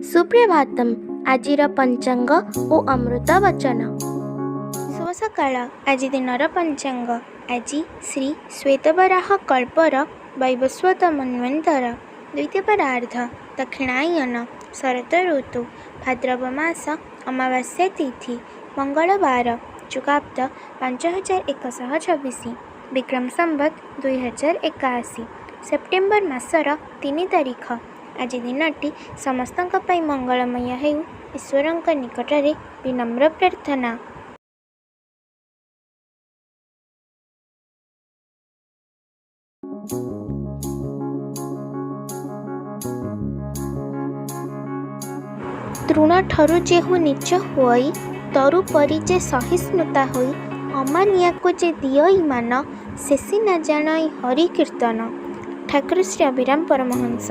सुप्रभातम आजिर पंचांग ओ अमृत वचन। शुभ सकाळ। आज दिनर पंचांग। आज श्री श्वेतवराह कल्पर वैवस्वत मन्वंतर द्वितीयपरार्ध दक्षिणायन शरत ऋतु भाद्रव मास अमावास्या तिथि मंगलवार चुकाब्द 5126 विक्रम संवत 2081 सेप्टेम्बर मासर 3 तारिख। आज दिनटी समस्तଙ୍କ ପାଇଁ मंगलमय हेउ ईश्वरଙ୍କ निकटरे विनम्र प्रार्थना। तृणठरु जेहु नीच होई तरु परि जे सहिष्णुता होई अमानिया को जे दियई मान शेषी न जानई हरि कीर्तन। ठाकुर श्री अभिराम परमहंस।